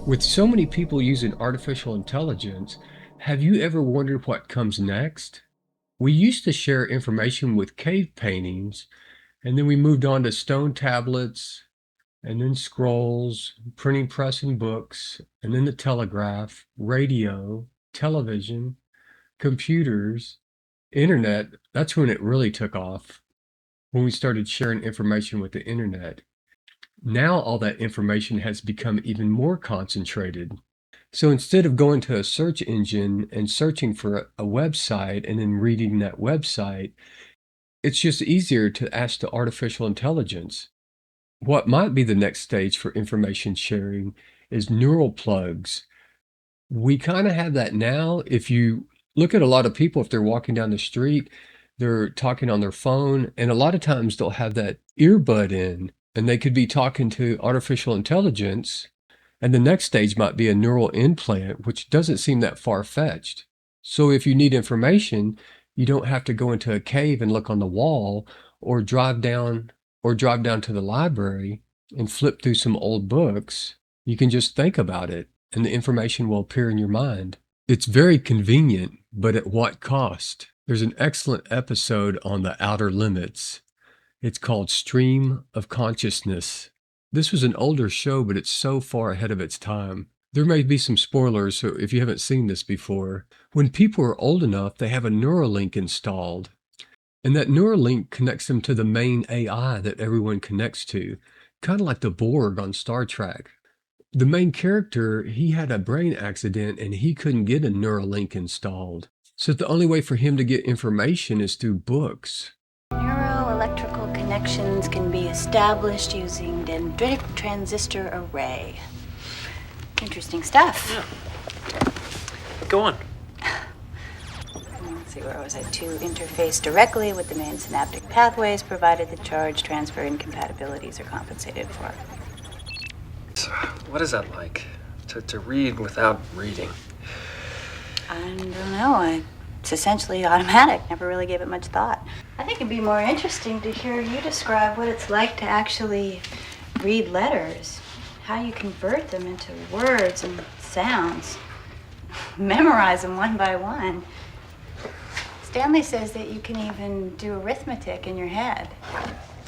With so many people using artificial intelligence, have you ever wondered what comes next? We used to share information with cave paintings, and then we moved on to stone tablets, and then scrolls, printing press and books, and then the telegraph, radio, television, computers, internet. That's when it really took off, when we started sharing information with the internet. Now all that information has become even more concentrated. So instead of going to a search engine and searching for a website and then reading that website, it's just easier to ask the artificial intelligence. What might be the next stage for information sharing is neural plugs. We kind of have that now. If you look at a lot of people, if they're walking down the street, they're talking on their phone, and a lot of times they'll have that earbud in, and they could be talking to artificial intelligence, and the next stage might be a neural implant, which doesn't seem that far-fetched. So if you need information, you don't have to go into a cave and look on the wall or drive down to the library and flip through some old books. You can just think about it and the information will appear in your mind. It's very convenient, but at what cost? There's an excellent episode on the outer limits. It's called Stream of Consciousness. This was an older show, but it's so far ahead of its time. There may be some spoilers, so if you haven't seen this before, when people are old enough, they have a Neuralink installed. And that Neuralink connects them to the main AI that everyone connects to, kind of like the Borg on Star Trek. The main character, he had a brain accident and he couldn't get a Neuralink installed. So the only way for him to get information is through books. Neuroelectrical connections can be established using dendritic transistor array. Interesting stuff. Yeah. Go on. Let's see, where was I? To interface directly with the main synaptic pathways, provided the charge transfer incompatibilities are compensated for. So, what is that like? To read without reading? I don't know. It's essentially automatic. Never really gave it much thought. I think it'd be more interesting to hear you describe what it's like to actually read letters, how you convert them into words and sounds, memorize them one by one. Stanley says that you can even do arithmetic in your head.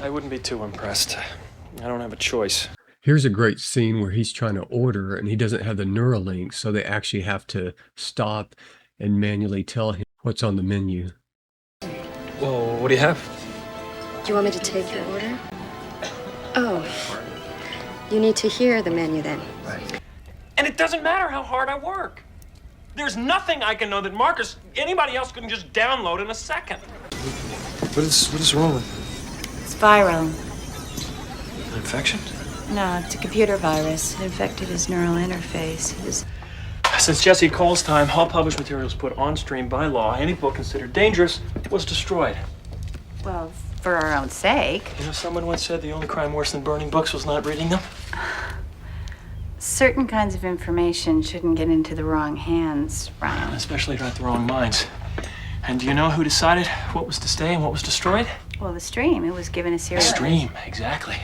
I wouldn't be too impressed. I don't have a choice. Here's a great scene where he's trying to order and he doesn't have the Neuralink, so they actually have to stop and manually tell him what's on the menu. Well, what do you have? Do you want me to take your order? Oh, you need to hear the menu then. Right. And it doesn't matter how hard I work. There's nothing I can know that Marcus, anybody else couldn't just download in a second. What is wrong with it? It's viral. An infection? No, it's a computer virus. It infected his neural interface. Since Jesse Cole's time, all published materials put on stream by law, any book considered dangerous was destroyed. Well, for our own sake. You know, someone once said the only crime worse than burning books was not reading them. Certain kinds of information shouldn't get into the wrong hands, Ryan. Especially not the wrong minds. And do you know who decided what was to stay and what was destroyed? Well, the stream. It was given a The series. stream, exactly.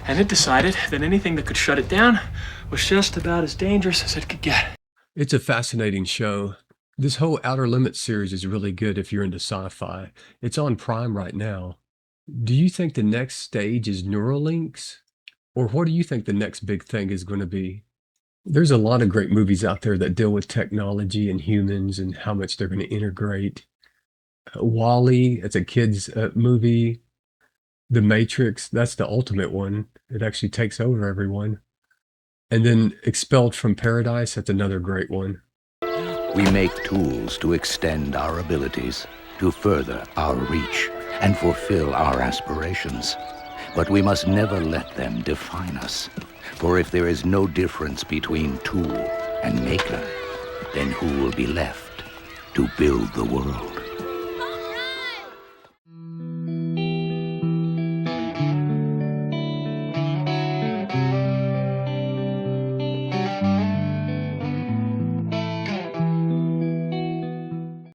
And it decided that anything that could shut it down was just about as dangerous as it could get. It's a fascinating show. This whole Outer Limits series is really good if you're into sci-fi. It's on Prime right now. Do you think the next stage is Neuralinks? Or what do you think the next big thing is going to be? There's a lot of great movies out there that deal with technology and humans and how much they're going to integrate. WALL-E, it's a kid's movie. The Matrix, that's the ultimate one. It actually takes over everyone. And then Expelled from Paradise, that's another great one. We make tools to extend our abilities, to further our reach, and fulfill our aspirations. But we must never let them define us. For if there is no difference between tool and maker, then who will be left to build the world?